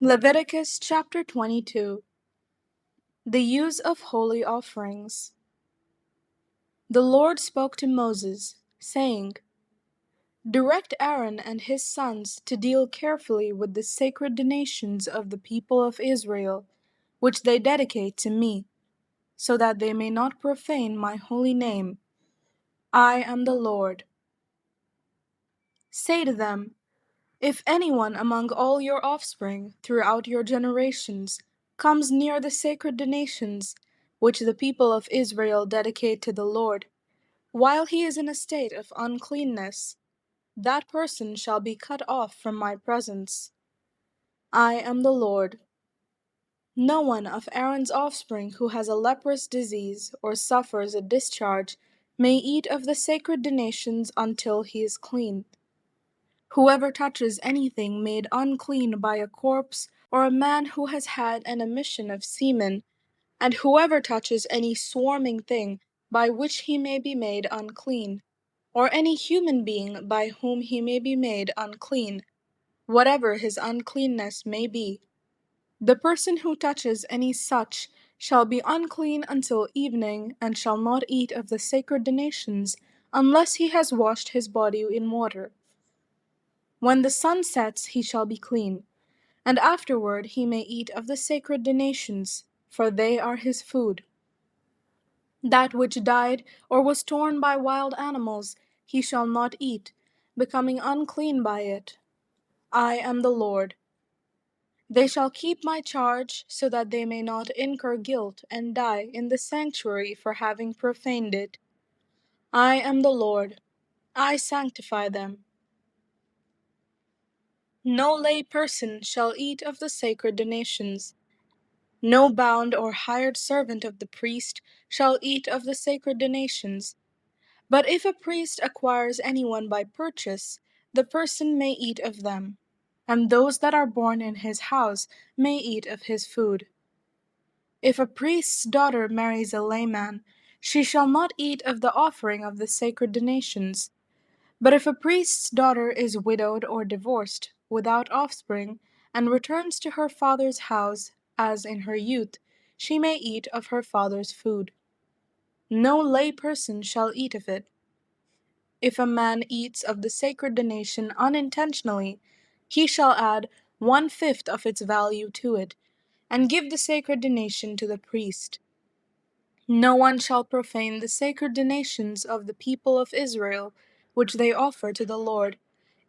Leviticus chapter 22. The use of holy offerings. The Lord spoke to Moses, saying, Direct Aaron and his sons to deal carefully with the sacred donations of the people of Israel, which they dedicate to me, so that they may not profane my holy name. I am the Lord. Say to them, If anyone among all your offspring throughout your generations comes near the sacred donations which the people of Israel dedicate to the Lord, while he is in a state of uncleanness, that person shall be cut off from my presence. I am the Lord. No one of Aaron's offspring who has a leprous disease or suffers a discharge may eat of the sacred donations until he is clean. Whoever touches anything made unclean by a corpse or a man who has had an emission of semen, and whoever touches any swarming thing by which he may be made unclean, or any human being by whom he may be made unclean, whatever his uncleanness may be, the person who touches any such shall be unclean until evening, and shall not eat of the sacred donations unless he has washed his body in water. When the sun sets, he shall be clean, and afterward he may eat of the sacred donations, for they are his food. That which died or was torn by wild animals he shall not eat, becoming unclean by it. I am the Lord. They shall keep my charge, so that they may not incur guilt and die in the sanctuary for having profaned it. I am the Lord. I sanctify them. No lay person shall eat of the sacred donations. No bound or hired servant of the priest shall eat of the sacred donations. But if a priest acquires anyone by purchase, the person may eat of them, and those that are born in his house may eat of his food. If a priest's daughter marries a layman, she shall not eat of the offering of the sacred donations. But if a priest's daughter is widowed or divorced, without offspring, and returns to her father's house, as in her youth, she may eat of her father's food. No lay person shall eat of it. If a man eats of the sacred donation unintentionally, he shall add 1/5 of its value to it, and give the sacred donation to the priest. No one shall profane the sacred donations of the people of Israel, which they offer to the Lord,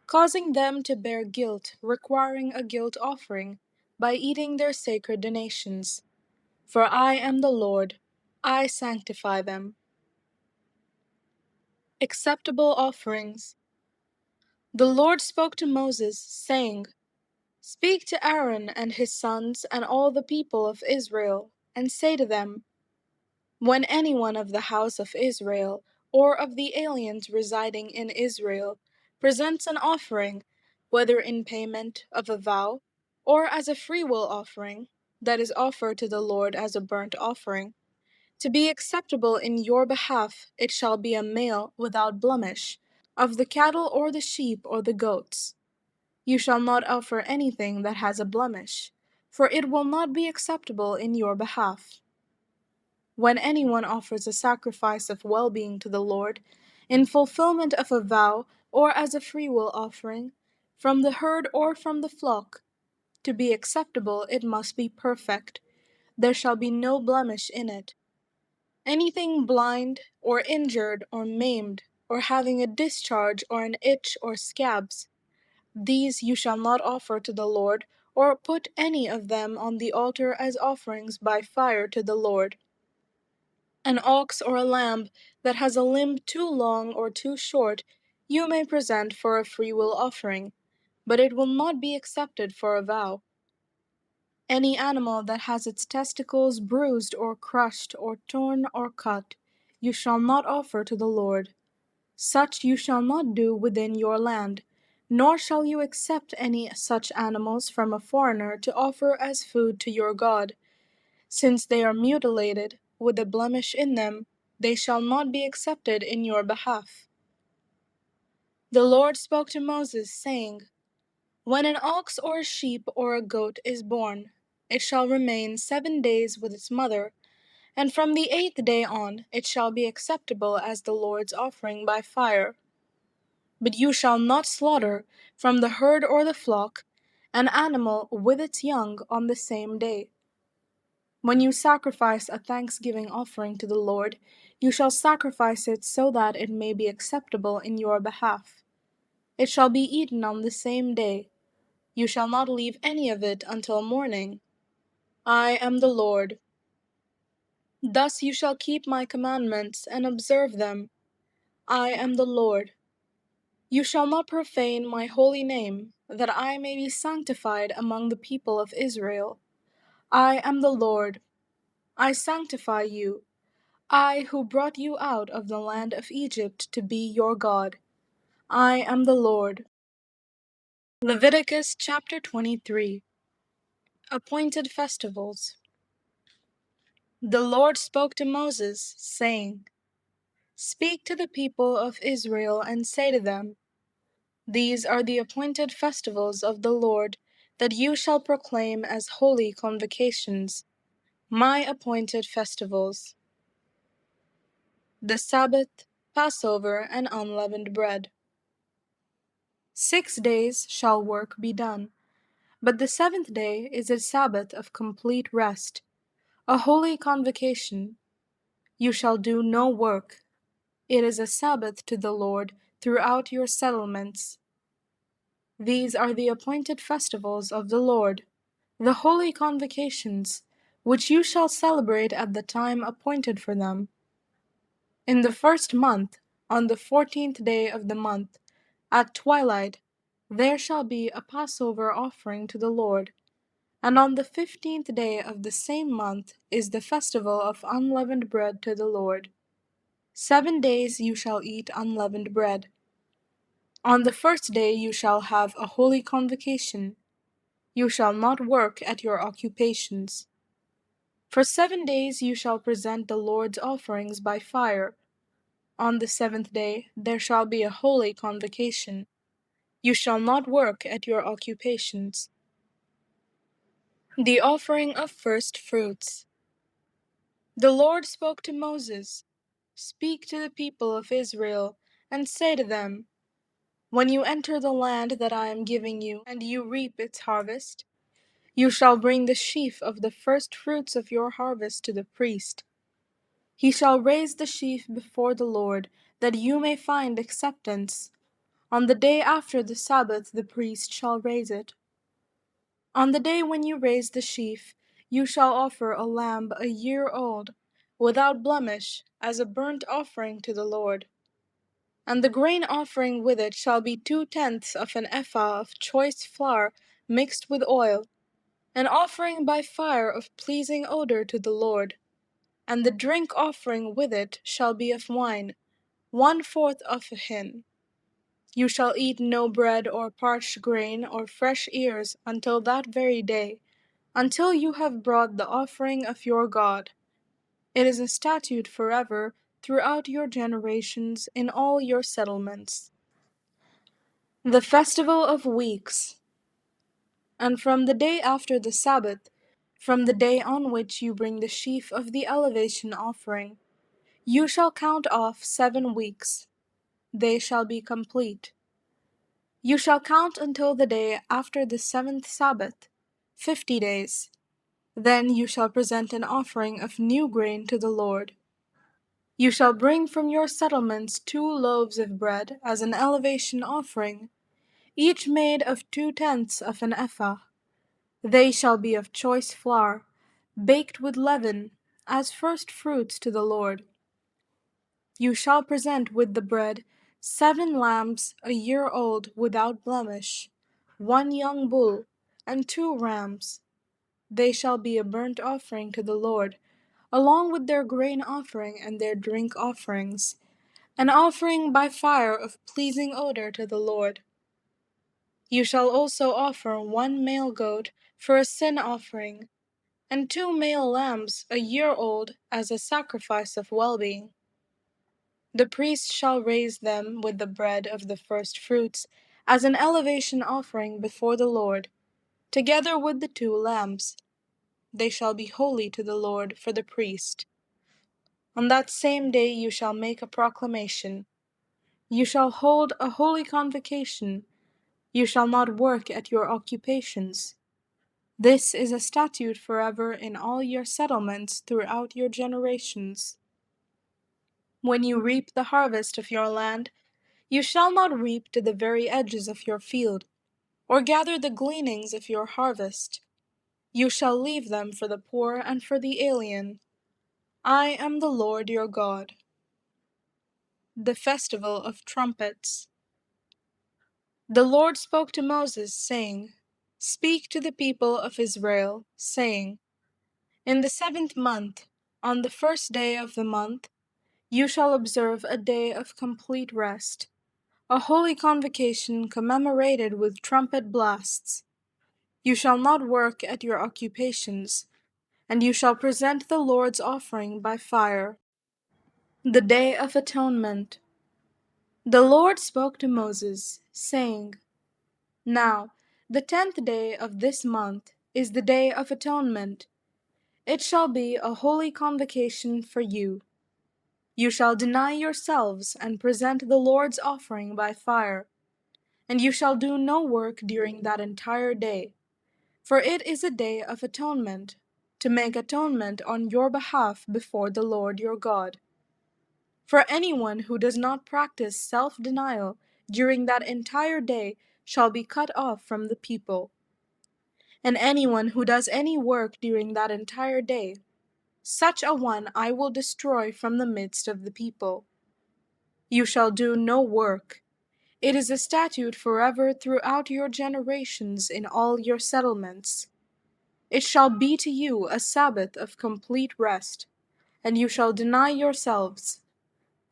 causing them to bear guilt, requiring a guilt offering, by eating their sacred donations. For I am the Lord, I sanctify them. Acceptable offerings. The Lord spoke to Moses, saying, Speak to Aaron and his sons and all the people of Israel, and say to them, When anyone of the house of Israel, or of the aliens residing in Israel, presents an offering, whether in payment of a vow, or as a freewill offering, that is offered to the Lord as a burnt offering, to be acceptable in your behalf, it shall be a male without blemish, of the cattle or the sheep or the goats. You shall not offer anything that has a blemish, for it will not be acceptable in your behalf. When anyone offers a sacrifice of well-being to the Lord, in fulfillment of a vow or as a freewill offering, from the herd or from the flock, to be acceptable it must be perfect. There shall be no blemish in it. Anything blind, or injured, or maimed, or having a discharge or an itch or scabs, these you shall not offer to the Lord, or put any of them on the altar as offerings by fire to the Lord. An ox or a lamb that has a limb too long or too short, you may present for a freewill offering, but it will not be accepted for a vow. Any animal that has its testicles bruised or crushed or torn or cut, you shall not offer to the Lord. Such you shall not do within your land, nor shall you accept any such animals from a foreigner to offer as food to your God. Since they are mutilated, with a blemish in them, they shall not be accepted in your behalf. The Lord spoke to Moses, saying, When an ox or a sheep or a goat is born, it shall remain 7 days with its mother, and from the 8th day on it shall be acceptable as the Lord's offering by fire. But you shall not slaughter from the herd or the flock an animal with its young on the same day. When you sacrifice a thanksgiving offering to the Lord, you shall sacrifice it so that it may be acceptable in your behalf. It shall be eaten on the same day. You shall not leave any of it until morning. I am the Lord. Thus you shall keep my commandments and observe them. I am the Lord. You shall not profane my holy name, that I may be sanctified among the people of Israel. I am the Lord. I sanctify you, I who brought you out of the land of Egypt to be your God. I am the Lord. Leviticus chapter 23. Appointed Festivals. The Lord spoke to Moses, saying, Speak to the people of Israel and say to them, These are the appointed festivals of the Lord that you shall proclaim as holy convocations, my appointed festivals. The Sabbath, Passover, and unleavened bread. 6 days shall work be done, but the seventh day is a Sabbath of complete rest, a holy convocation. You shall do no work. It is a Sabbath to the Lord throughout your settlements. These are the appointed festivals of the Lord, the holy convocations, which you shall celebrate at the time appointed for them. In the first month, on the 14th day of the month, at twilight, there shall be a Passover offering to the Lord, and on the 15th day of the same month is the festival of unleavened bread to the Lord. 7 days you shall eat unleavened bread. On the first day you shall have a holy convocation. You shall not work at your occupations. For 7 days you shall present the Lord's offerings by fire. On the seventh day there shall be a holy convocation. You shall not work at your occupations. The offering of first fruits. The Lord spoke to Moses, Speak to the people of Israel, and say to them, When you enter the land that I am giving you, and you reap its harvest, you shall bring the sheaf of the first fruits of your harvest to the priest. He shall raise the sheaf before the Lord, that you may find acceptance. On the day after the Sabbath the priest shall raise it. On the day when you raise the sheaf, you shall offer a lamb a year old, without blemish, as a burnt offering to the Lord. And the grain offering with it shall be 2/10 of an ephah of choice flour mixed with oil, an offering by fire of pleasing odor to the Lord. And the drink offering with it shall be of wine, 1/4 of a hin. You shall eat no bread or parched grain or fresh ears until that very day, until you have brought the offering of your God. It is a statute forever throughout your generations in all your settlements. The Festival of Weeks. And from the day after the Sabbath, from the day on which you bring the sheaf of the elevation offering, you shall count off 7 weeks. They shall be complete. You shall count until the day after the 7th Sabbath, 50 days. Then you shall present an offering of new grain to the Lord. You shall bring from your settlements 2 loaves of bread as an elevation offering, each made of 2/10 of an ephah. They shall be of choice flour, baked with leaven, as first fruits to the Lord. You shall present with the bread 7 lambs a year old without blemish, 1 young bull, and 2 rams. They shall be a burnt offering to the Lord, along with their grain offering and their drink offerings, an offering by fire of pleasing odor to the Lord. You shall also offer 1 male goat for a sin offering, and 2 male lambs a year old as a sacrifice of well-being. The priest shall raise them with the bread of the first fruits as an elevation offering before the Lord, together with the 2 lambs. They shall be holy to the Lord for the priest. On that same day you shall make a proclamation. You shall hold a holy convocation. You shall not work at your occupations. This is a statute forever in all your settlements throughout your generations. When you reap the harvest of your land, you shall not reap to the very edges of your field, or gather the gleanings of your harvest. You shall leave them for the poor and for the alien. I am the Lord your God. The Festival of Trumpets. The Lord spoke to Moses, saying, Speak to the people of Israel, saying, In the 7th month, on the 1st day of the month, you shall observe a day of complete rest, a holy convocation commemorated with trumpet blasts. You shall not work at your occupations, and you shall present the Lord's offering by fire. The Day of Atonement. The Lord spoke to Moses, saying, Now, the 10th day of this month is the Day of Atonement. It shall be a holy convocation for you. You shall deny yourselves and present the Lord's offering by fire, and you shall do no work during that entire day, for it is a day of atonement, to make atonement on your behalf before the Lord your God. For anyone who does not practice self-denial during that entire day shall be cut off from the people. And anyone who does any work during that entire day, such a one I will destroy from the midst of the people. You shall do no work. It is a statute forever throughout your generations in all your settlements. It shall be to you a Sabbath of complete rest, and you shall deny yourselves.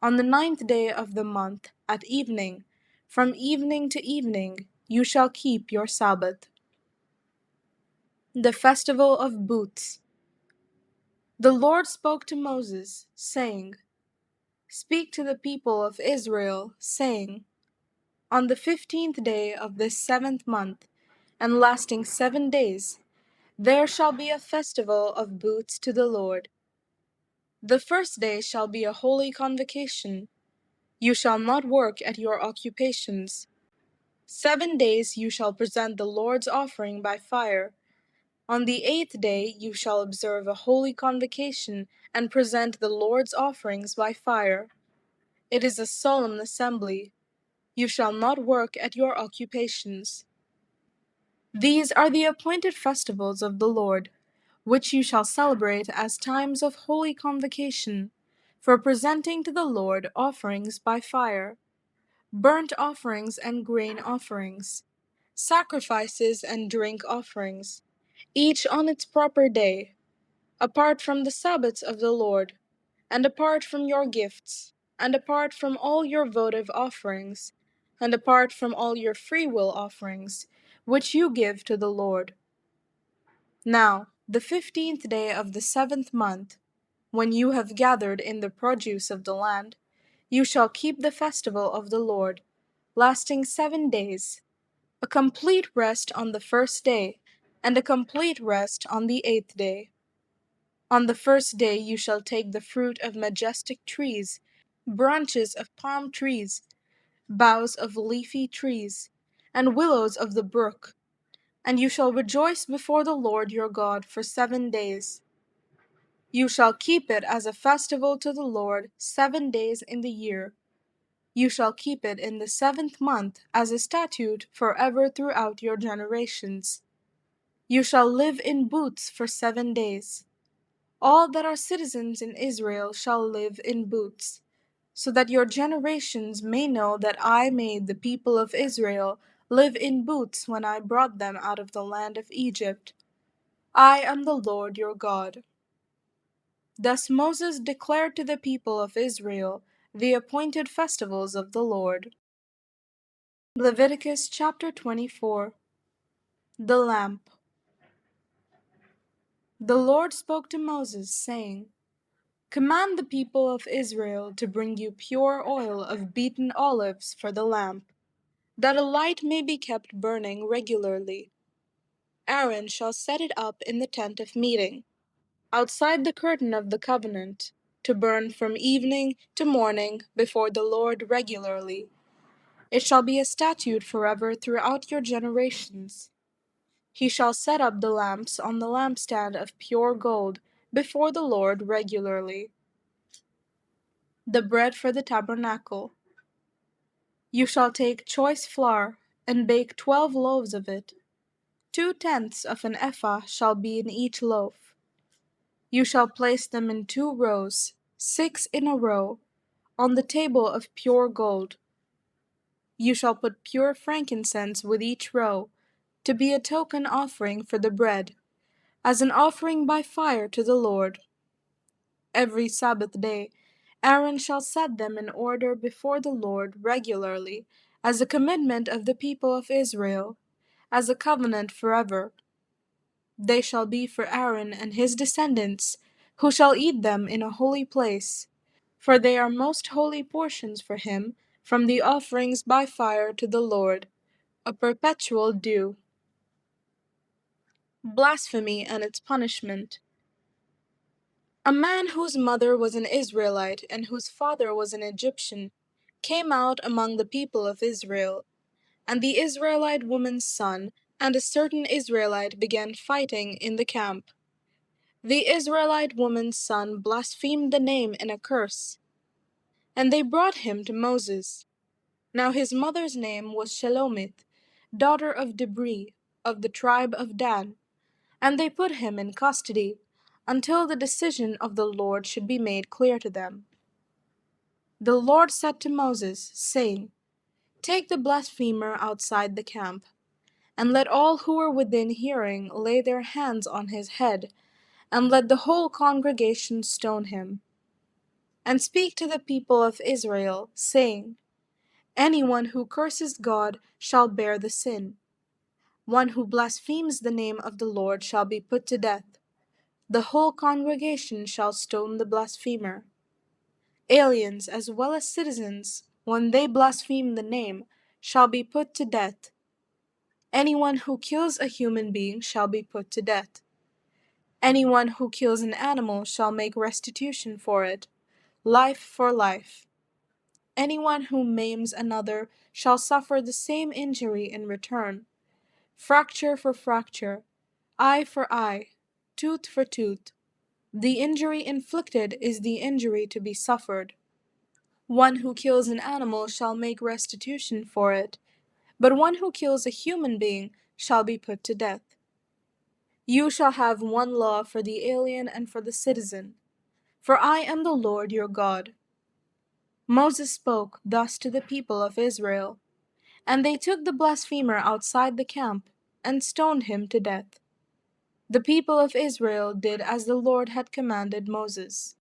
On the 9th day of the month, at evening, from evening to evening, you shall keep your Sabbath. The Festival of Booths. The Lord spoke to Moses, saying, Speak to the people of Israel, saying, On the 15th day of this 7th month, and lasting 7 days, there shall be a festival of booths to the Lord. The first day shall be a holy convocation. You shall not work at your occupations. 7 days you shall present the Lord's offering by fire. On the 8th day you shall observe a holy convocation and present the Lord's offerings by fire. It is a solemn assembly. You shall not work at your occupations. These are the appointed festivals of the Lord, which you shall celebrate as times of holy convocation, for presenting to the Lord offerings by fire, burnt offerings and grain offerings, sacrifices and drink offerings, each on its proper day, apart from the Sabbaths of the Lord, and apart from your gifts, and apart from all your votive offerings, and apart from all your freewill offerings, which you give to the Lord. Now, the 15th day of the 7th month, when you have gathered in the produce of the land, you shall keep the festival of the Lord, lasting 7 days, a complete rest on the first day, and a complete rest on the 8th day. On the first day you shall take the fruit of majestic trees, branches of palm trees, boughs of leafy trees, and willows of the brook, and you shall rejoice before the Lord your God for 7 days. You shall keep it as a festival to the Lord 7 days in the year. You shall keep it in the 7th month as a statute forever throughout your generations. You shall live in booths for 7 days. All that are citizens in Israel shall live in booths, so that your generations may know that I made the people of Israel live in booths when I brought them out of the land of Egypt. I am the Lord your God. Thus Moses declared to the people of Israel the appointed festivals of the Lord. Leviticus chapter 24. The lamp. The Lord spoke to Moses, saying, Command the people of Israel to bring you pure oil of beaten olives for the lamp. that a light may be kept burning regularly. Aaron shall set it up in the tent of meeting, outside the curtain of the covenant, to burn from evening to morning before the Lord regularly. It shall be a statute forever throughout your generations. He shall set up the lamps on the lampstand of pure gold before the Lord regularly. The bread for the tabernacle. You shall take choice flour, and bake 12 loaves of it. 2/10 of an ephah shall be in each loaf. You shall place them in 2 rows, 6 in a row, on the table of pure gold. You shall put pure frankincense with each row, to be a token offering for the bread, as an offering by fire to the Lord. Every Sabbath day, Aaron shall set them in order before the Lord regularly, as a commitment of the people of Israel, as a covenant forever. They shall be for Aaron and his descendants, who shall eat them in a holy place, for they are most holy portions for him from the offerings by fire to the Lord, a perpetual due. Blasphemy and its punishment. A man whose mother was an Israelite and whose father was an Egyptian came out among the people of Israel, and the Israelite woman's son and a certain Israelite began fighting in the camp. The Israelite woman's son blasphemed the name in a curse, and they brought him to Moses. Now his mother's name was Shelomith, daughter of Debri, of the tribe of Dan, and they put him in custody until the decision of the Lord should be made clear to them. The Lord said to Moses, saying, Take the blasphemer outside the camp, and let all who are within hearing lay their hands on his head, and let the whole congregation stone him. And speak to the people of Israel, saying, Anyone who curses God shall bear the sin. One who blasphemes the name of the Lord shall be put to death. The whole congregation shall stone the blasphemer. Aliens as well as citizens, when they blaspheme the name, shall be put to death. Anyone who kills a human being shall be put to death. Anyone who kills an animal shall make restitution for it, life for life. Anyone who maims another shall suffer the same injury in return. Fracture for fracture, eye for eye, tooth for tooth. The injury inflicted is the injury to be suffered. One who kills an animal shall make restitution for it, but one who kills a human being shall be put to death. You shall have one law for the alien and for the citizen, for I am the Lord your God. Moses spoke thus to the people of Israel, and they took the blasphemer outside the camp and stoned him to death. The people of Israel did as the Lord had commanded Moses.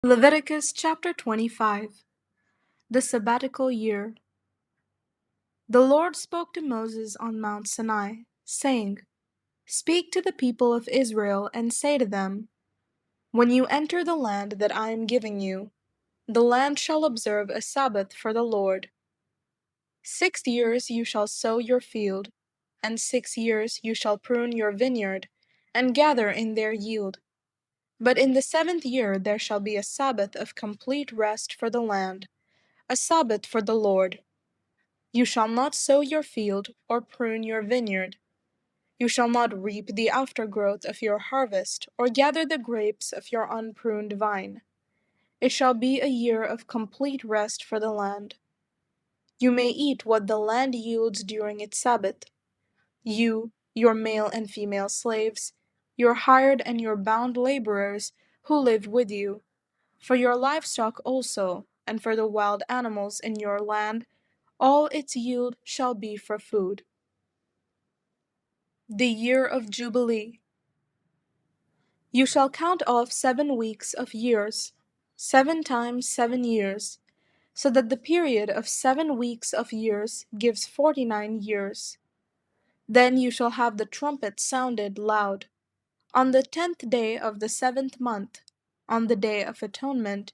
Leviticus chapter 25. The Sabbatical Year. The Lord spoke to Moses on Mount Sinai, saying, Speak to the people of Israel and say to them, When you enter the land that I am giving you, the land shall observe a Sabbath for the Lord. 6 years you shall sow your field, and 6 years you shall prune your vineyard, and gather in their yield. But in the 7th year there shall be a Sabbath of complete rest for the land, a Sabbath for the Lord. You shall not sow your field or prune your vineyard. You shall not reap the aftergrowth of your harvest, or gather the grapes of your unpruned vine. It shall be a year of complete rest for the land. You may eat what the land yields during its Sabbath. You, your male and female slaves, your hired and your bound laborers who live with you, for your livestock also, and for the wild animals in your land, all its yield shall be for food. The year of Jubilee. You shall count off 7 weeks of years, 7 times 7 years, so that the period of 7 weeks of years gives 49 years. Then you shall have the trumpet sounded loud. On the 10th day of the 7th month, on the day of atonement,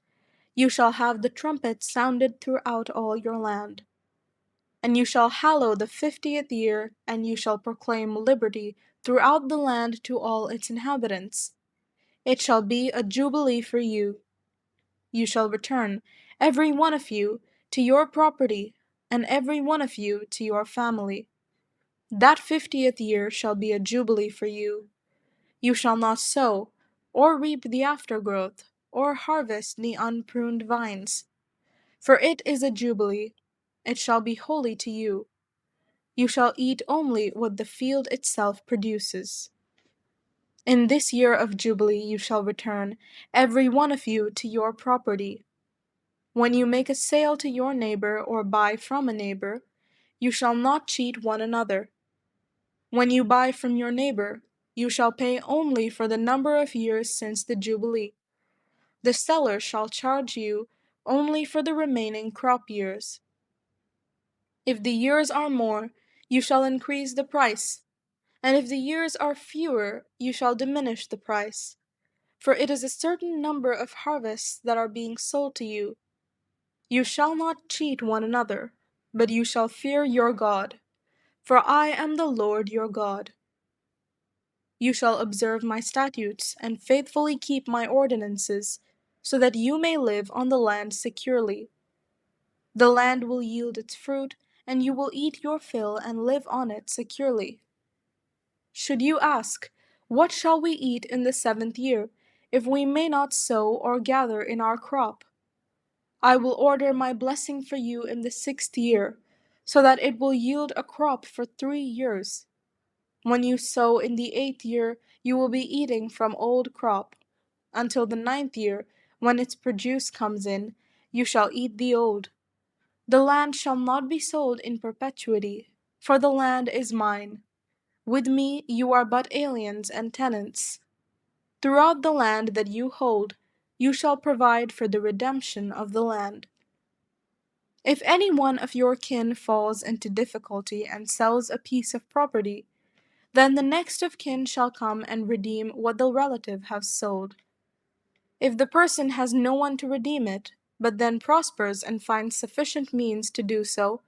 you shall have the trumpet sounded throughout all your land. And you shall hallow the 50th year, and you shall proclaim liberty throughout the land to all its inhabitants. It shall be a jubilee for you. You shall return, every one of you, to your property, and every one of you to your family. That 50th year shall be a jubilee for you. You shall not sow, or reap the aftergrowth, or harvest the unpruned vines. For it is a jubilee, it shall be holy to you. You shall eat only what the field itself produces. In this year of jubilee you shall return, every one of you, to your property. When you make a sale to your neighbor or buy from a neighbor, you shall not cheat one another. When you buy from your neighbor, you shall pay only for the number of years since the jubilee. The seller shall charge you only for the remaining crop years. If the years are more, you shall increase the price, and if the years are fewer, you shall diminish the price. For it is a certain number of harvests that are being sold to you. You shall not cheat one another, but you shall fear your God, for I am the Lord your God. You shall observe my statutes and faithfully keep my ordinances, so that you may live on the land securely. The land will yield its fruit, and you will eat your fill and live on it securely. Should you ask, what shall we eat in the 7th year, if we may not sow or gather in our crop? I will order my blessing for you in the 6th year, so that it will yield a crop for 3 years. When you sow in the 8th year, you will be eating from old crop. Until the 9th year, when its produce comes in, you shall eat the old. The land shall not be sold in perpetuity, for the land is mine. With me you are but aliens and tenants. Throughout the land that you hold, you shall provide for the redemption of the land. If any one of your kin falls into difficulty and sells a piece of property, then the next of kin shall come and redeem what the relative has sold. If the person has no one to redeem it, but then prospers and finds sufficient means to do so,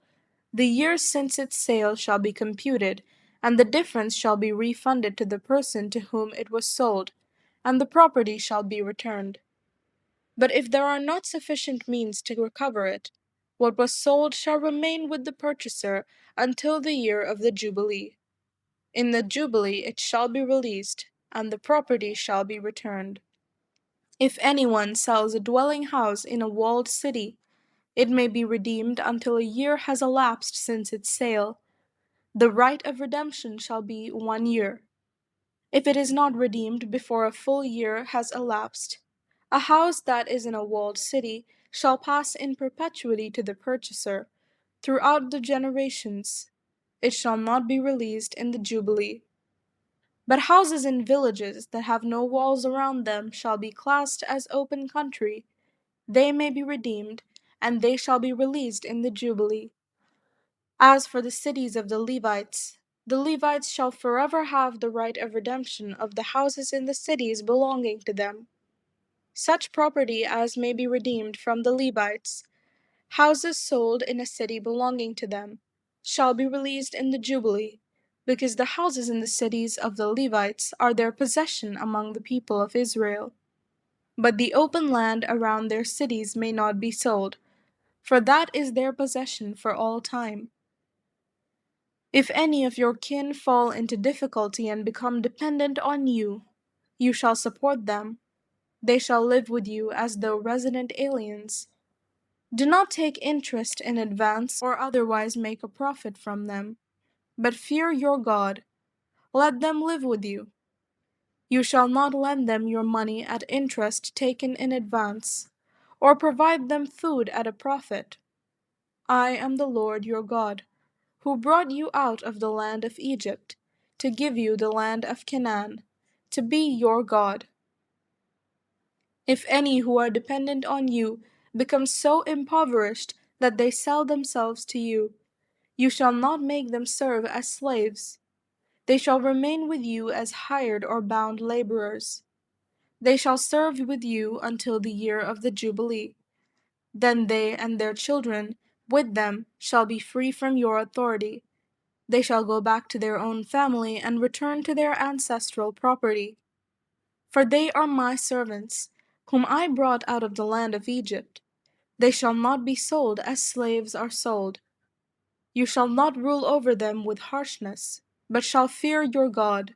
the years since its sale shall be computed, and the difference shall be refunded to the person to whom it was sold, and the property shall be returned. But if there are not sufficient means to recover it, what was sold shall remain with the purchaser until the year of the Jubilee. In the Jubilee it shall be released, and the property shall be returned. If anyone sells a dwelling house in a walled city, it may be redeemed until a year has elapsed since its sale. The right of redemption shall be 1 year. If it is not redeemed before a full year has elapsed, a house that is in a walled city shall pass in perpetuity to the purchaser, throughout the generations. It shall not be released in the Jubilee. But houses in villages that have no walls around them shall be classed as open country. They may be redeemed, and they shall be released in the Jubilee. As for the cities of the Levites shall forever have the right of redemption of the houses in the cities belonging to them. Such property as may be redeemed from the Levites, houses sold in a city belonging to them, shall be released in the Jubilee, because the houses in the cities of the Levites are their possession among the people of Israel. But the open land around their cities may not be sold, for that is their possession for all time. If any of your kin fall into difficulty and become dependent on you, you shall support them. They shall live with you as though resident aliens. Do not take interest in advance or otherwise make a profit from them, but fear your God. Let them live with you. You shall not lend them your money at interest taken in advance, or provide them food at a profit. I am the Lord your God, who brought you out of the land of Egypt, to give you the land of Canaan, to be your God. If any who are dependent on you become so impoverished that they sell themselves to you, you shall not make them serve as slaves. They shall remain with you as hired or bound laborers. They shall serve with you until the year of the Jubilee. Then they and their children with them shall be free from your authority. They shall go back to their own family and return to their ancestral property. For they are my servants, whom I brought out of the land of Egypt. They shall not be sold as slaves are sold. You shall not rule over them with harshness, but shall fear your God.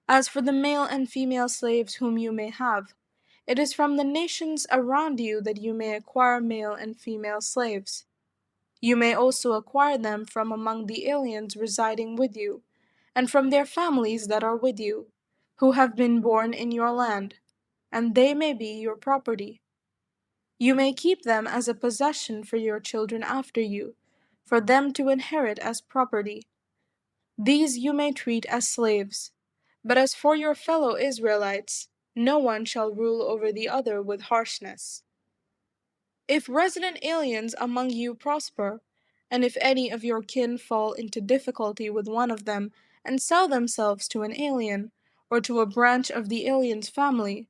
As for the male and female slaves whom you may have, it is from the nations around you that you may acquire male and female slaves. You may also acquire them from among the aliens residing with you, and from their families that are with you, who have been born in your land, and they may be your property. You may keep them as a possession for your children after you, for them to inherit as property. These you may treat as slaves. But as for your fellow Israelites, no one shall rule over the other with harshness. If resident aliens among you prosper, and if any of your kin fall into difficulty with one of them, and sell themselves to an alien, or to a branch of the alien's family,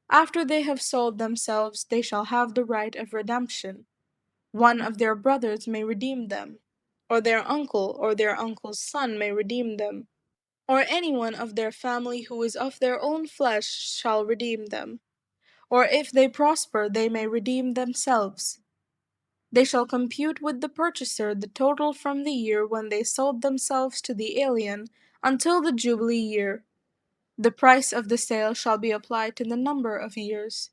after they have sold themselves, they shall have the right of redemption. One of their brothers may redeem them, or their uncle or their uncle's son may redeem them, or anyone of their family who is of their own flesh shall redeem them. Or if they prosper, they may redeem themselves. They shall compute with the purchaser the total from the year when they sold themselves to the alien until the Jubilee year. The price of the sale shall be applied to the number of years.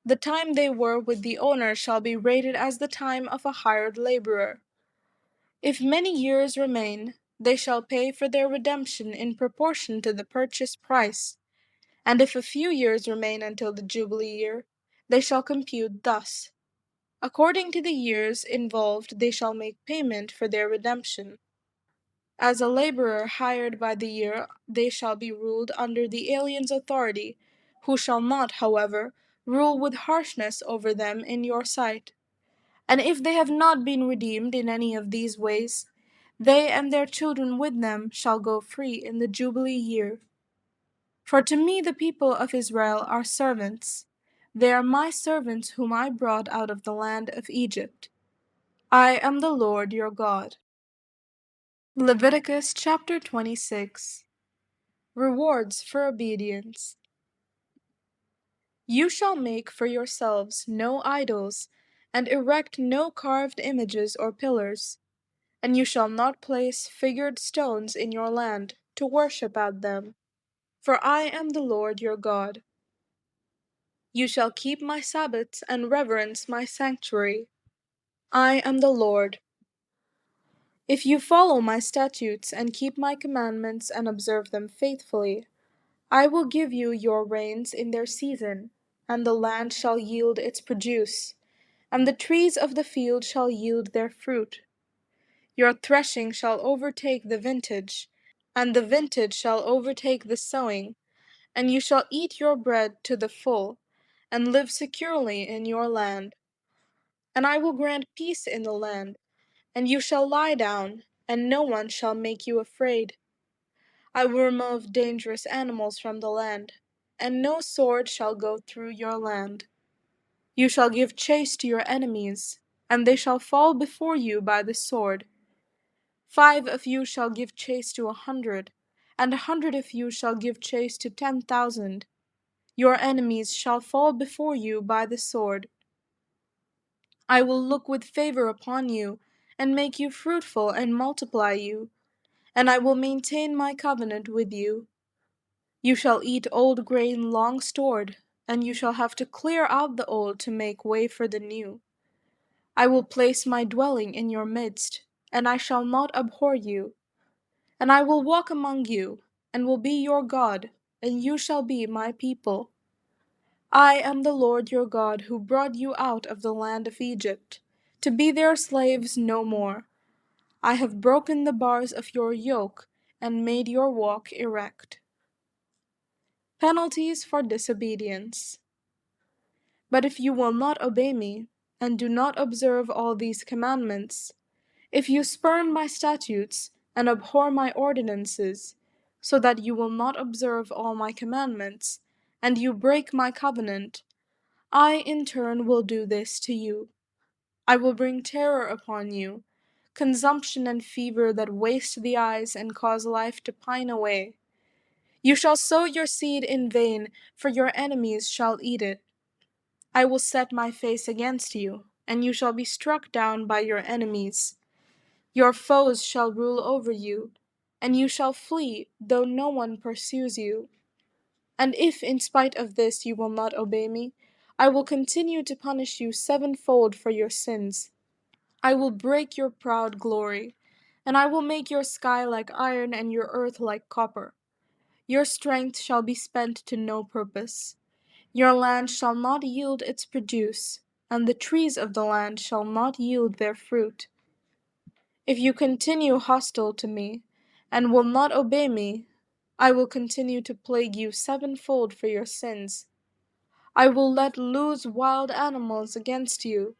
The time they were with the owner shall be rated as the time of a hired laborer. If many years remain, they shall pay for their redemption in proportion to the purchase price. And if a few years remain until the Jubilee year, they shall compute thus. According to the years involved, they shall make payment for their redemption. As a laborer hired by the year, they shall be ruled under the alien's authority, who shall not, however, rule with harshness over them in your sight. And if they have not been redeemed in any of these ways, they and their children with them shall go free in the Jubilee year. For to me the people of Israel are servants. They are my servants whom I brought out of the land of Egypt. I am the Lord your God. Leviticus chapter 26. Rewards for obedience. You shall make for yourselves no idols, and erect no carved images or pillars. And you shall not place figured stones in your land, to worship at them. For I am the Lord your God. You shall keep my Sabbaths and reverence my sanctuary. I am the Lord. If you follow my statutes and keep my commandments and observe them faithfully, I will give you your rains in their season, and the land shall yield its produce, and the trees of the field shall yield their fruit. Your threshing shall overtake the vintage, and the vintage shall overtake the sowing, and you shall eat your bread to the full, and live securely in your land. And I will grant peace in the land, and you shall lie down, and no one shall make you afraid. I will remove dangerous animals from the land, and no sword shall go through your land. You shall give chase to your enemies, and they shall fall before you by the sword. 5 of you shall give chase to 100, and 100 of you shall give chase to 10,000. Your enemies shall fall before you by the sword. I will look with favor upon you, and make you fruitful and multiply you, and I will maintain my covenant with you. You shall eat old grain long stored, and you shall have to clear out the old to make way for the new. I will place my dwelling in your midst, and I shall not abhor you. And I will walk among you, and will be your God, and you shall be my people. I am the Lord your God who brought you out of the land of Egypt, to be their slaves no more. I have broken the bars of your yoke, and made your walk erect. Penalties for disobedience. But if you will not obey me, and do not observe all these commandments, if you spurn my statutes, and abhor my ordinances, so that you will not observe all my commandments, and you break my covenant, I in turn will do this to you. I will bring terror upon you, consumption and fever that waste the eyes and cause life to pine away. You shall sow your seed in vain, for your enemies shall eat it. I will set my face against you, and you shall be struck down by your enemies. Your foes shall rule over you, and you shall flee, though no one pursues you. And if in spite of this you will not obey me, I will continue to punish you sevenfold for your sins. I will break your proud glory, and I will make your sky like iron and your earth like copper. Your strength shall be spent to no purpose. Your land shall not yield its produce, and the trees of the land shall not yield their fruit. If you continue hostile to me, and will not obey me, I will continue to plague you sevenfold for your sins. I will let loose wild animals against you,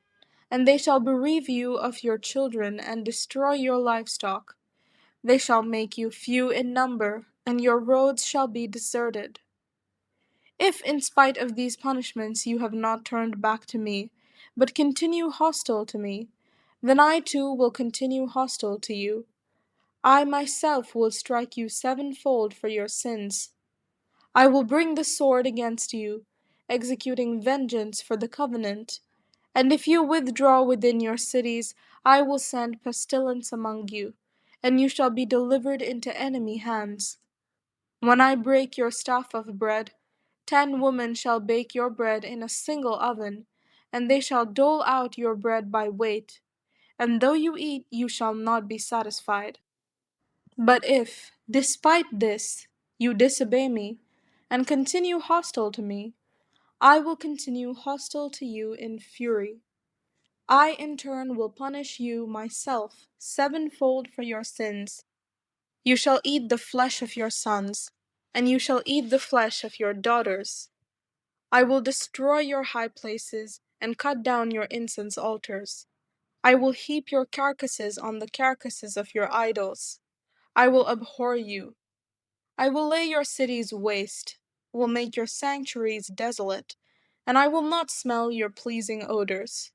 and they shall bereave you of your children and destroy your livestock. They shall make you few in number, and your roads shall be deserted. If in spite of these punishments you have not turned back to me, but continue hostile to me, then I too will continue hostile to you. I myself will strike you sevenfold for your sins. I will bring the sword against you, executing vengeance for the covenant. And if you withdraw within your cities, I will send pestilence among you, and you shall be delivered into enemy hands. When I break your staff of bread, 10 women shall bake your bread in a single oven, and they shall dole out your bread by weight. And though you eat, you shall not be satisfied. But if, despite this, you disobey me, and continue hostile to me, I will continue hostile to you in fury. I in turn will punish you myself sevenfold for your sins. You shall eat the flesh of your sons, and you shall eat the flesh of your daughters. I will destroy your high places and cut down your incense altars. I will heap your carcasses on the carcasses of your idols. I will abhor you. I will lay your cities waste, will make your sanctuaries desolate, and I will not smell your pleasing odors.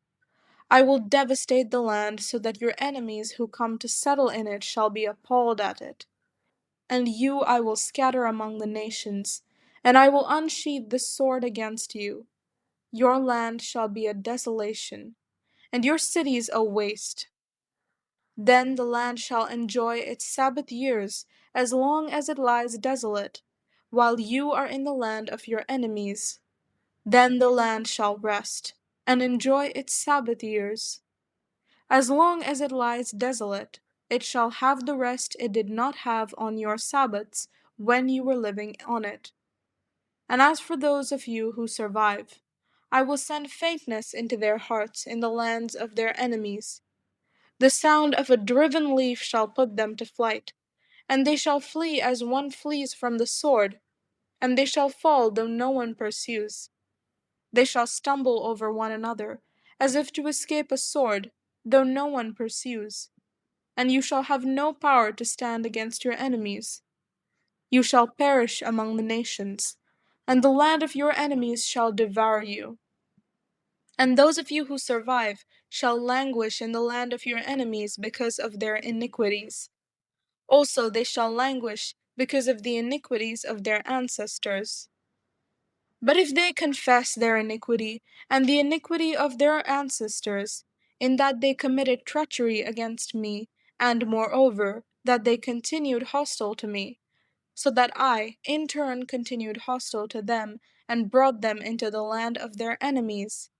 I will devastate the land so that your enemies who come to settle in it shall be appalled at it. And you I will scatter among the nations, and I will unsheathe the sword against you. Your land shall be a desolation, and your cities a waste. Then the land shall enjoy its Sabbath years as long as it lies desolate, while you are in the land of your enemies. Then the land shall rest, and enjoy its Sabbath years. As long as it lies desolate, it shall have the rest it did not have on your Sabbaths when you were living on it. And as for those of you who survive, I will send faintness into their hearts in the lands of their enemies. The sound of a driven leaf shall put them to flight, and they shall flee as one flees from the sword, and they shall fall though no one pursues. They shall stumble over one another, as if to escape a sword, though no one pursues. And you shall have no power to stand against your enemies. You shall perish among the nations, and the land of your enemies shall devour you. And those of you who survive shall languish in the land of your enemies because of their iniquities. Also they shall languish because of the iniquities of their ancestors. But if they confess their iniquity and the iniquity of their ancestors, in that they committed treachery against me, and moreover, that they continued hostile to me, so that I, in turn, continued hostile to them, and brought them into the land of their enemies.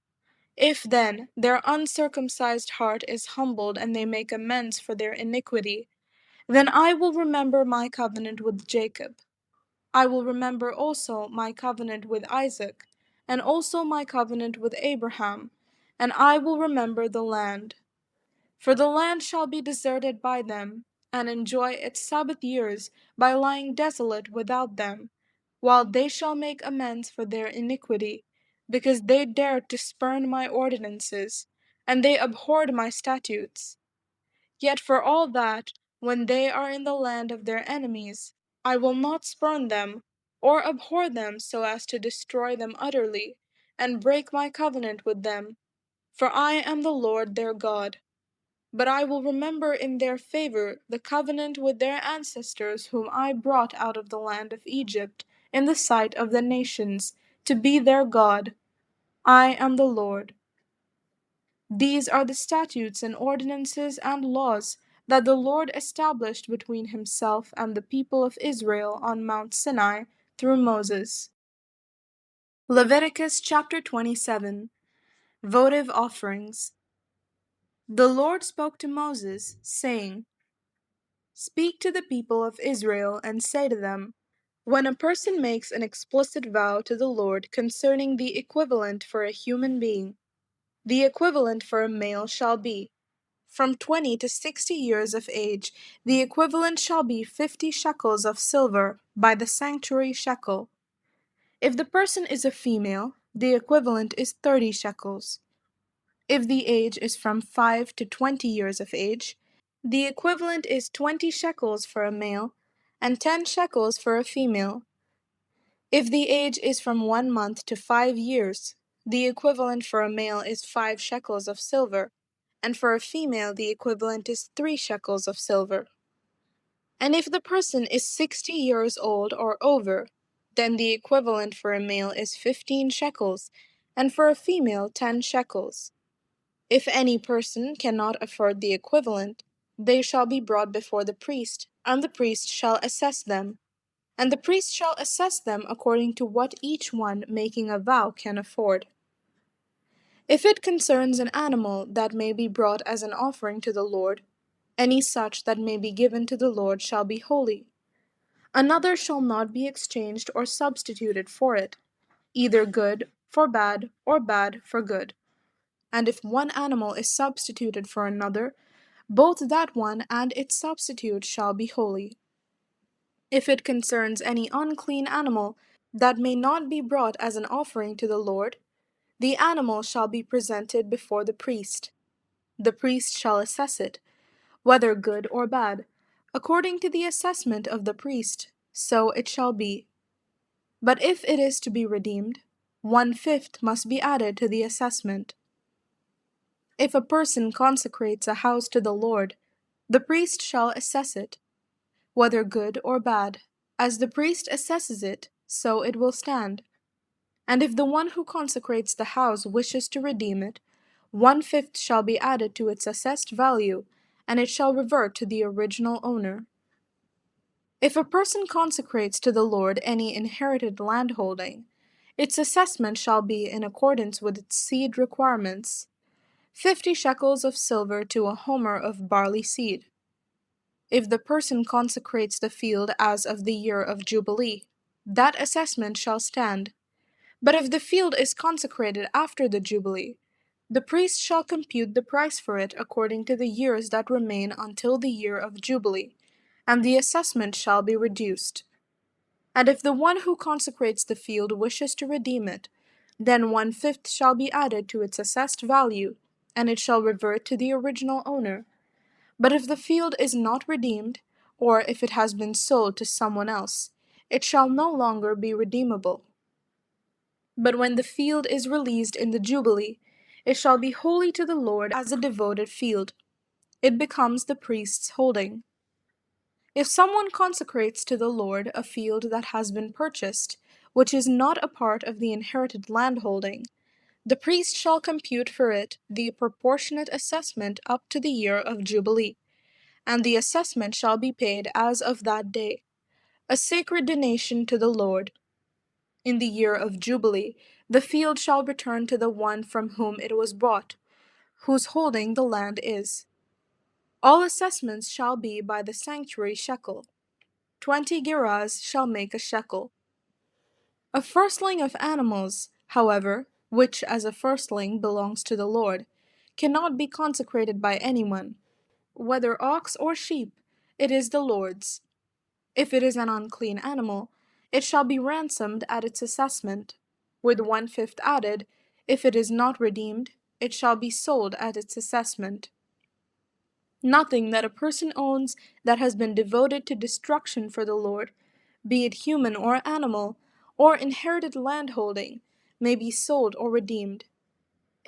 If then their uncircumcised heart is humbled and they make amends for their iniquity, then I will remember my covenant with Jacob. I will remember also my covenant with Isaac, and also my covenant with Abraham, and I will remember the land. For the land shall be deserted by them, and enjoy its Sabbath years by lying desolate without them, while they shall make amends for their iniquity, because they dared to spurn my ordinances, and they abhorred my statutes. Yet for all that, when they are in the land of their enemies, I will not spurn them, or abhor them so as to destroy them utterly, and break my covenant with them. For I am the Lord their God. But I will remember in their favor the covenant with their ancestors whom I brought out of the land of Egypt in the sight of the nations, to be their God. I am the Lord. These are the statutes and ordinances and laws that the Lord established between himself and the people of Israel on Mount Sinai through Moses. Leviticus chapter 27. Votive offerings. The Lord spoke to Moses, saying, Speak to the people of Israel and say to them, when a person makes an explicit vow to the Lord concerning the equivalent for a human being, the equivalent for a male shall be, from 20 to 60 years of age, the equivalent shall be 50 shekels of silver by the sanctuary shekel. If the person is a female, the equivalent is 30 shekels. If the age is from 5 to 20 years of age, the equivalent is 20 shekels for a male and 10 shekels for a female. If the age is from 1 month to 5 years, the equivalent for a male is 5 shekels of silver, and for a female the equivalent is 3 shekels of silver. And if the person is 60 years old or over, then the equivalent for a male is 15 shekels, and for a female 10 shekels. If any person cannot afford the equivalent, they shall be brought before the priest, and the priest shall assess them. And the priest shall assess them according to what each one making a vow can afford. If it concerns an animal that may be brought as an offering to the Lord, any such that may be given to the Lord shall be holy. Another shall not be exchanged or substituted for it, either good for bad or bad for good. And if one animal is substituted for another, both that one and its substitute shall be holy. If it concerns any unclean animal that may not be brought as an offering to the Lord, the animal shall be presented before the priest. The priest shall assess it, whether good or bad. According to the assessment of the priest, so it shall be. But if it is to be redeemed, 1/5 must be added to the assessment. If a person consecrates a house to the Lord, the priest shall assess it, whether good or bad. As the priest assesses it, so it will stand. And if the one who consecrates the house wishes to redeem it, 1/5 shall be added to its assessed value, and it shall revert to the original owner. If a person consecrates to the Lord any inherited landholding, its assessment shall be in accordance with its seed requirements, 50 shekels of silver to a homer of barley seed. If the person consecrates the field as of the year of Jubilee, that assessment shall stand. But if the field is consecrated after the Jubilee, the priest shall compute the price for it according to the years that remain until the year of Jubilee, and the assessment shall be reduced. And if the one who consecrates the field wishes to redeem it, then 1/5 shall be added to its assessed value, and it shall revert to the original owner. But if the field is not redeemed, or if it has been sold to someone else, it shall no longer be redeemable. But when the field is released in the Jubilee, it shall be holy to the Lord as a devoted field. It becomes the priest's holding. If someone consecrates to the Lord a field that has been purchased, which is not a part of the inherited landholding, the priest shall compute for it the proportionate assessment up to the year of Jubilee, and the assessment shall be paid as of that day, a sacred donation to the Lord. In the year of Jubilee, the field shall return to the one from whom it was bought, whose holding the land is. All assessments shall be by the sanctuary shekel. 20 gerahs shall make a shekel. A firstling of animals, however, which as a firstling belongs to the Lord, cannot be consecrated by anyone. Whether ox or sheep, it is the Lord's. If it is an unclean animal, it shall be ransomed at its assessment, with 1/5 added. If it is not redeemed, it shall be sold at its assessment. Nothing that a person owns that has been devoted to destruction for the Lord, be it human or animal, or inherited landholding, may be sold or redeemed.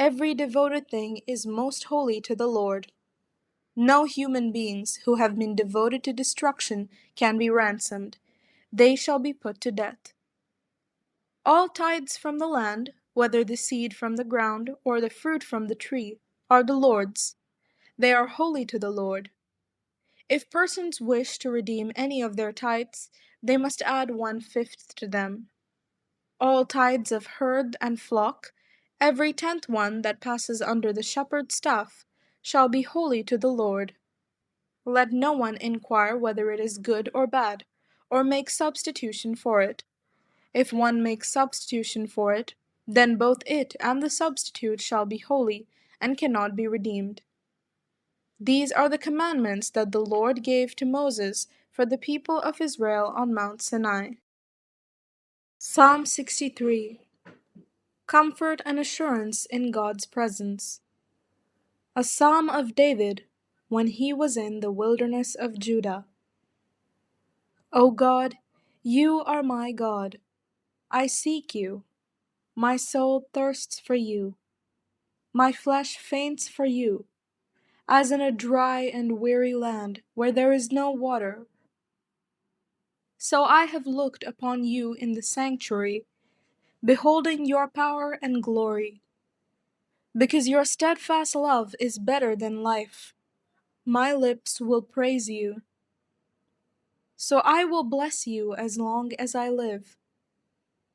Every devoted thing is most holy to the Lord. No human beings who have been devoted to destruction can be ransomed. They shall be put to death. All tithes from the land, whether the seed from the ground or the fruit from the tree, are the Lord's. They are holy to the Lord. If persons wish to redeem any of their tithes, they must add 1/5 to them. All tithes of herd and flock, every 10th one that passes under the shepherd's staff, shall be holy to the Lord. Let no one inquire whether it is good or bad, or make substitution for it. If one makes substitution for it, then both it and the substitute shall be holy, and cannot be redeemed. These are the commandments that the Lord gave to Moses for the people of Israel on Mount Sinai. Psalm 63. Comfort and assurance in God's presence. A psalm of David when he was in the wilderness of Judah. O God, you are my God. I seek you. My soul thirsts for you. My flesh faints for you, as in a dry and weary land where there is no water. So I have looked upon you in the sanctuary, beholding your power and glory. Because your steadfast love is better than life, my lips will praise you. So I will bless you as long as I live.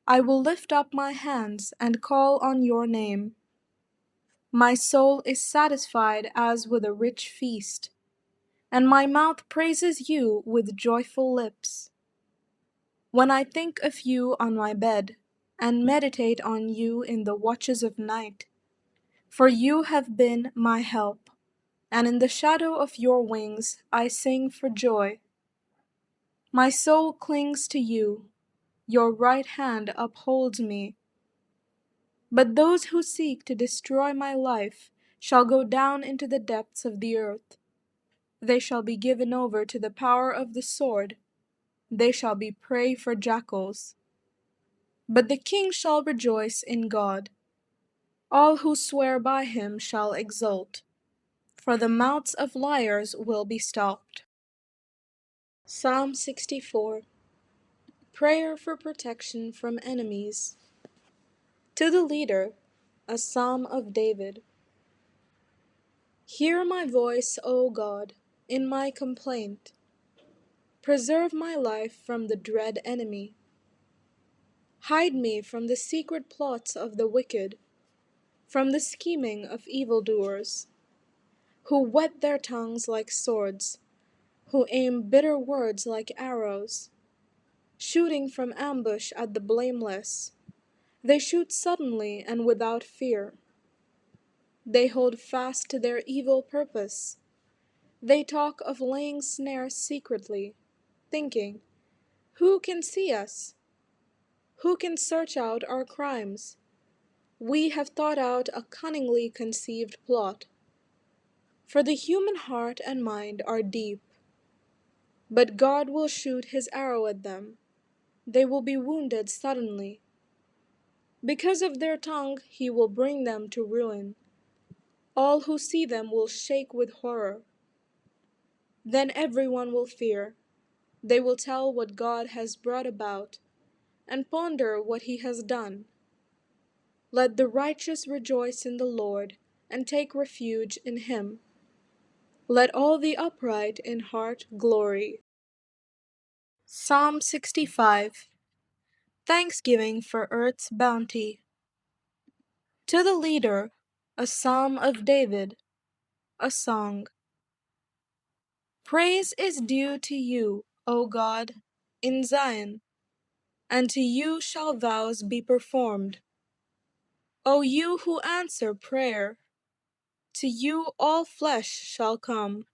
I will lift up my hands and call on your name. My soul is satisfied as with a rich feast, and my mouth praises you with joyful lips. When I think of you on my bed, and meditate on you in the watches of night, for you have been my help, and in the shadow of your wings I sing for joy. My soul clings to you, your right hand upholds me. But those who seek to destroy my life shall go down into the depths of the earth. They shall be given over to the power of the sword. They shall be prey for jackals. But the king shall rejoice in God. All who swear by him shall exult, for the mouths of liars will be stopped. Psalm 64. Prayer for protection from enemies. To the leader, a psalm of David. Hear my voice, O God, in my complaint. Preserve my life from the dread enemy. Hide me from the secret plots of the wicked, from the scheming of evildoers, who whet their tongues like swords, who aim bitter words like arrows, shooting from ambush at the blameless. They shoot suddenly and without fear. They hold fast to their evil purpose. They talk of laying snares secretly, thinking, who can see us? Who can search out our crimes? We have thought out a cunningly conceived plot. For the human heart and mind are deep. But God will shoot his arrow at them. They will be wounded suddenly. Because of their tongue he will bring them to ruin. All who see them will shake with horror. Then everyone will fear. They will tell what God has brought about, and ponder what he has done. Let the righteous rejoice in the Lord, and take refuge in him. Let all the upright in heart glory. Psalm 65. Thanksgiving for earth's bounty. To the leader, a psalm of David, a song. Praise is due to you, O God, in Zion, and to you shall vows be performed. O you who answer prayer, to you all flesh shall come.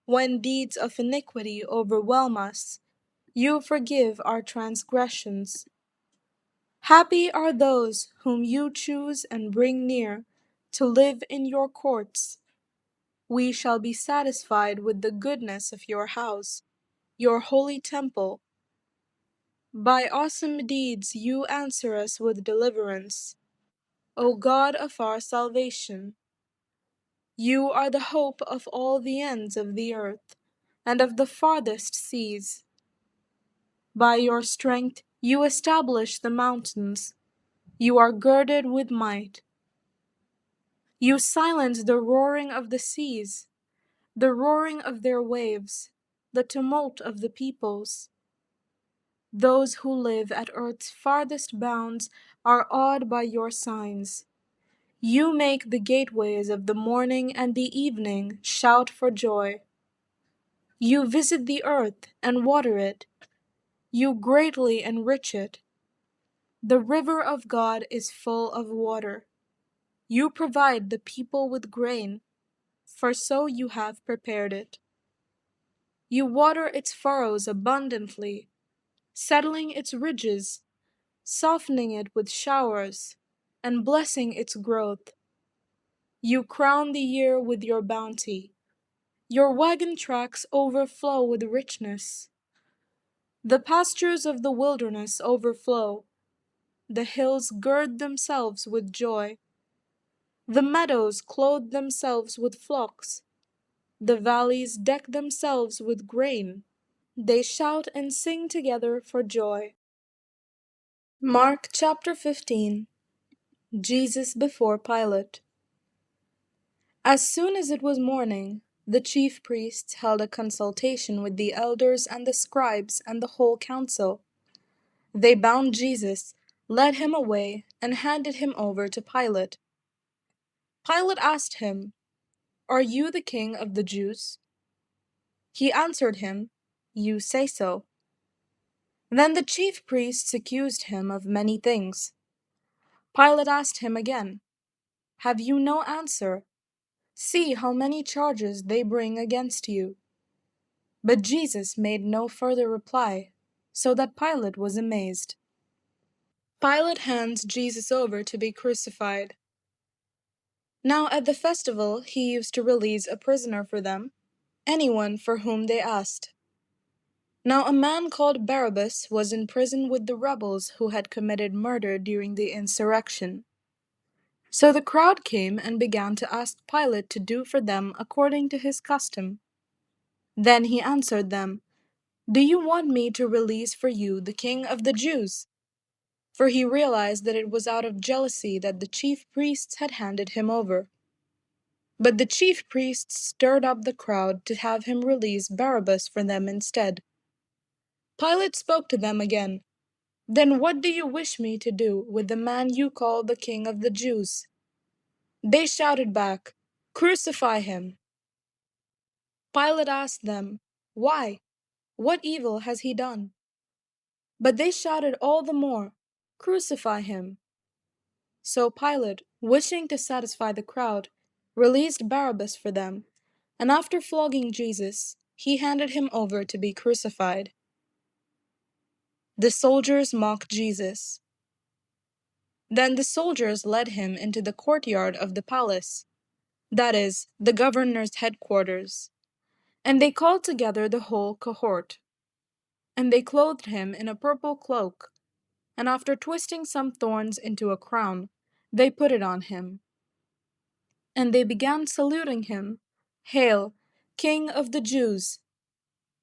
When deeds of iniquity overwhelm us, you forgive our transgressions. Happy are those whom you choose and bring near to live in your courts. We shall be satisfied with the goodness of your house, your holy temple. By awesome deeds you answer us with deliverance. O God of our salvation. You are the hope of all the ends of the earth, and of the farthest seas. By your strength you establish the mountains. You are girded with might. You silence the roaring of the seas, the roaring of their waves, the tumult of the peoples. Those who live at earth's farthest bounds are awed by your signs. You make the gateways of the morning and the evening shout for joy. You visit the earth and water it. You greatly enrich it. The river of God is full of water. You provide the people with grain, for so you have prepared it. You water its furrows abundantly, settling its ridges, softening it with showers, and blessing its growth. You crown the year with your bounty. Your wagon tracks overflow with richness. The pastures of the wilderness overflow. The hills gird themselves with joy. The meadows clothe themselves with flocks. The valleys deck themselves with grain. They shout and sing together for joy. Mark chapter 15. Jesus before Pilate. As soon as it was morning, the chief priests held a consultation with the elders and the scribes and the whole council. They bound Jesus, led him away, and handed him over to Pilate. Pilate asked him, "Are you the king of the Jews?" He answered him, "You say so." Then the chief priests accused him of many things. Pilate asked him again, "Have you no answer? See how many charges they bring against you." But Jesus made no further reply, so that Pilate was amazed. Pilate hands Jesus over to be crucified. Now at the festival he used to release a prisoner for them, anyone for whom they asked. Now a man called Barabbas was in prison with the rebels who had committed murder during the insurrection. So the crowd came and began to ask Pilate to do for them according to his custom. Then he answered them, "Do you want me to release for you the king of the Jews?" For he realized that it was out of jealousy that the chief priests had handed him over. But the chief priests stirred up the crowd to have him release Barabbas for them instead. Pilate spoke to them again. "Then what do you wish me to do with the man you call the king of the Jews?" They shouted back, "Crucify him!" Pilate asked them, "Why? What evil has he done?" But they shouted all the more, "Crucify him!" So Pilate, wishing to satisfy the crowd, released Barabbas for them, and after flogging Jesus, he handed him over to be crucified. The soldiers mocked Jesus. Then the soldiers led him into the courtyard of the palace, that is, the governor's headquarters, and they called together the whole cohort. And they clothed him in a purple cloak, and after twisting some thorns into a crown, they put it on him. And they began saluting him, "Hail, King of the Jews!"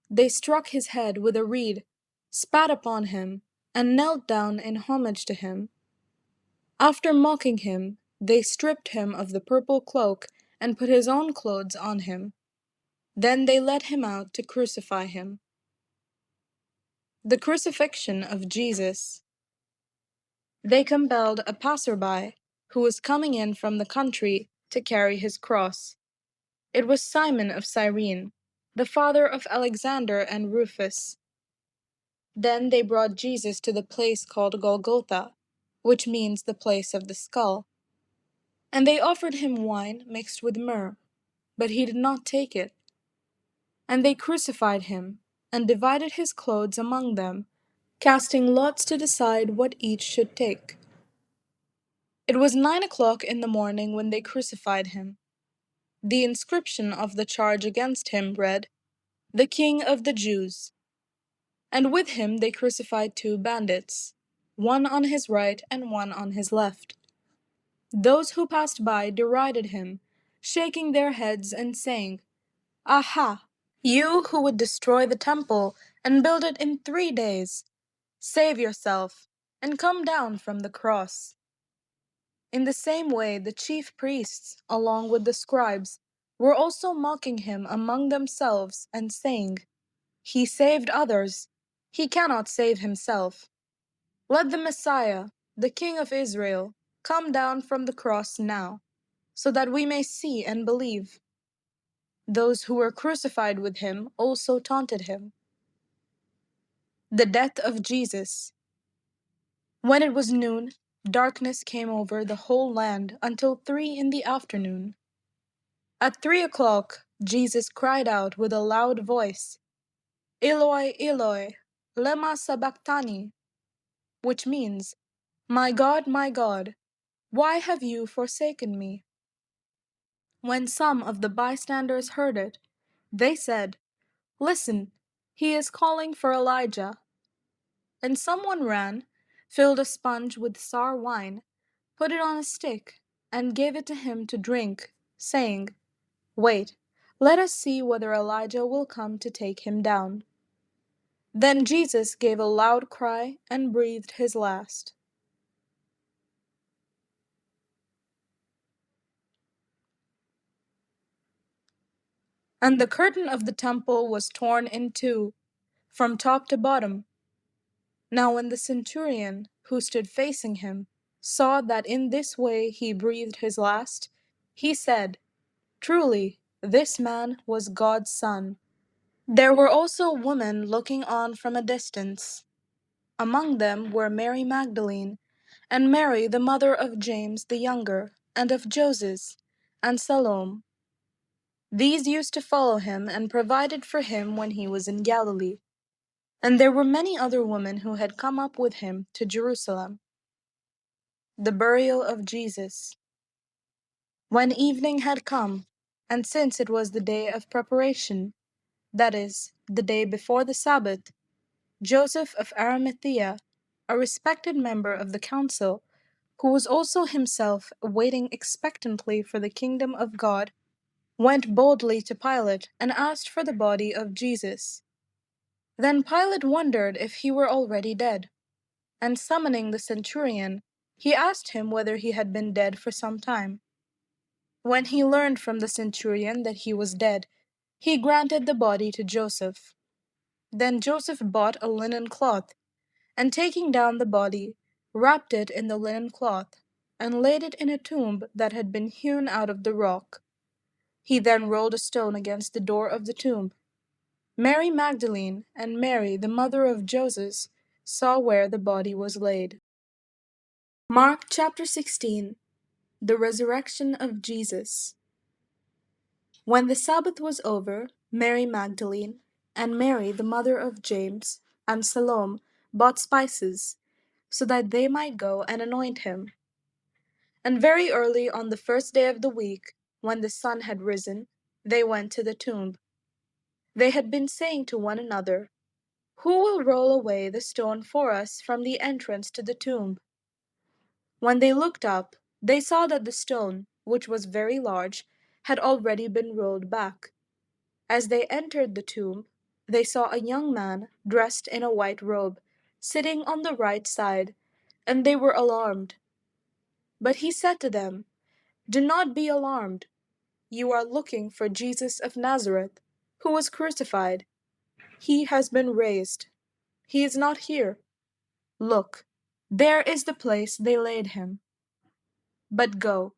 They struck his head with a reed, spat upon him, and knelt down in homage to him. After mocking him, they stripped him of the purple cloak and put his own clothes on him. Then they led him out to crucify him. The crucifixion of Jesus. They compelled a passerby, who was coming in from the country, to carry his cross. It was Simon of Cyrene, the father of Alexander and Rufus. Then they brought Jesus to the place called Golgotha, which means the place of the skull. And they offered him wine mixed with myrrh, but he did not take it. And they crucified him, and divided his clothes among them, casting lots to decide what each should take. It was 9 o'clock in the morning when they crucified him. The inscription of the charge against him read, "The King of the Jews." And with him they crucified two bandits, one on his right and one on his left. Those who passed by derided him, shaking their heads and saying, "Aha! You who would destroy the temple and build it in 3 days, save yourself and come down from the cross." In the same way, the chief priests, along with the scribes, were also mocking him among themselves and saying, "He saved others. He cannot save himself. Let the Messiah, the King of Israel, come down from the cross now, so that we may see and believe." Those who were crucified with him also taunted him. The death of Jesus. When it was noon, darkness came over the whole land until 3 in the afternoon. At 3 o'clock, Jesus cried out with a loud voice, "Eloi, Eloi, lema sabachthani," which means, my God, why have you forsaken me?" When some of the bystanders heard it, they said, "Listen, he is calling for Elijah." And someone ran, filled a sponge with sour wine, put it on a stick, and gave it to him to drink, saying, "Wait, let us see whether Elijah will come to take him down." Then Jesus gave a loud cry and breathed his last. And the curtain of the temple was torn in two, from top to bottom. Now when the centurion, who stood facing him, saw that in this way he breathed his last, he said, "Truly, this man was God's Son." There were also women looking on from a distance. Among them were Mary Magdalene, and Mary the mother of James the younger, and of Joses, and Salome. These used to follow him and provided for him when he was in Galilee. And there were many other women who had come up with him to Jerusalem. The burial of Jesus. When evening had come, and since it was the day of preparation, that is, the day before the Sabbath, Joseph of Arimathea, a respected member of the council, who was also himself waiting expectantly for the kingdom of God, went boldly to Pilate and asked for the body of Jesus. Then Pilate wondered if he were already dead, and summoning the centurion, he asked him whether he had been dead for some time. When he learned from the centurion that he was dead, he granted the body to Joseph. Then Joseph bought a linen cloth, and taking down the body, wrapped it in the linen cloth, and laid it in a tomb that had been hewn out of the rock. He then rolled a stone against the door of the tomb. Mary Magdalene and Mary, the mother of Joses, saw where the body was laid. Mark chapter 16. The resurrection of Jesus. When the Sabbath was over, Mary Magdalene and Mary, the mother of James, and Salome bought spices, so that they might go and anoint him. And very early on the first day of the week, when the sun had risen, they went to the tomb. They had been saying to one another, "Who will roll away the stone for us from the entrance to the tomb?" When they looked up, they saw that the stone, which was very large, had already been rolled back. As they entered the tomb, they saw a young man dressed in a white robe, sitting on the right side, and they were alarmed. But he said to them, "Do not be alarmed. You are looking for Jesus of Nazareth, who was crucified. He has been raised. He is not here. Look, there is the place they laid him. But go,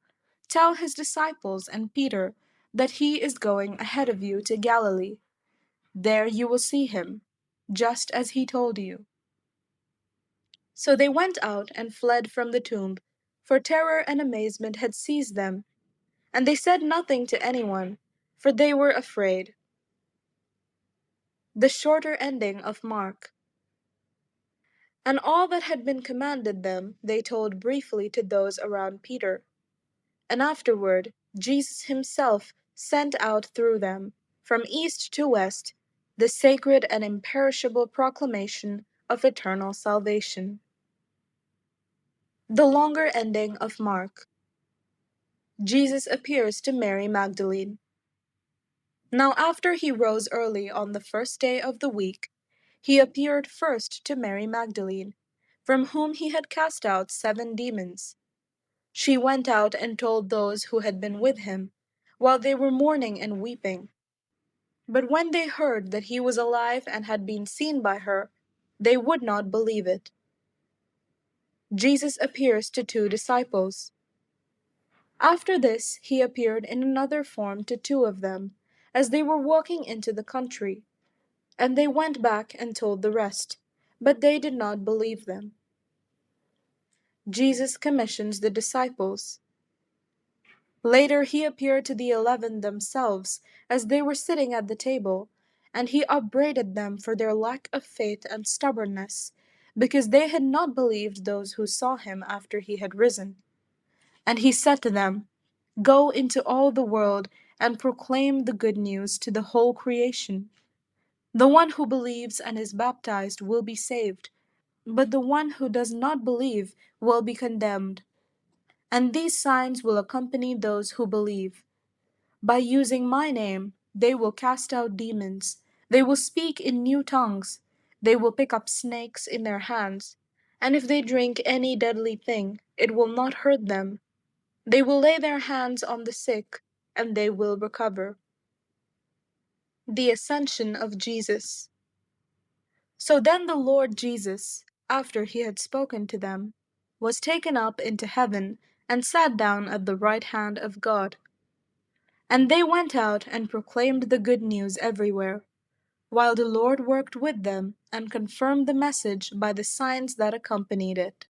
tell his disciples and Peter that he is going ahead of you to Galilee. There you will see him, just as he told you." So they went out and fled from the tomb, for terror and amazement had seized them, and they said nothing to anyone, for they were afraid. The shorter ending of Mark. And all that had been commanded them they told briefly to those around Peter. And afterward Jesus himself sent out through them, from east to west, the sacred and imperishable proclamation of eternal salvation. The longer ending of Mark. Jesus appears to Mary Magdalene. Now, after he rose early on the first day of the week, he appeared first to Mary Magdalene, from whom he had cast out 7 demons. She went out and told those who had been with him, while they were mourning and weeping. But when they heard that he was alive and had been seen by her, they would not believe it. Jesus appears to 2 disciples. After this, he appeared in another form to 2 of them, as they were walking into the country. And they went back and told the rest, but they did not believe them. Jesus commissions the disciples. Later he appeared to the 11 themselves, as they were sitting at the table, and he upbraided them for their lack of faith and stubbornness, because they had not believed those who saw him after he had risen. And he said to them, "Go into all the world and proclaim the good news to the whole creation. The one who believes and is baptized will be saved, but the one who does not believe will be condemned. And these signs will accompany those who believe. By using my name, they will cast out demons. They will speak in new tongues. They will pick up snakes in their hands. And if they drink any deadly thing, it will not hurt them. They will lay their hands on the sick, and they will recover." The Ascension of Jesus. So then the Lord Jesus, after he had spoken to them, was taken up into heaven and sat down at the right hand of God. And they went out and proclaimed the good news everywhere, while the Lord worked with them and confirmed the message by the signs that accompanied it.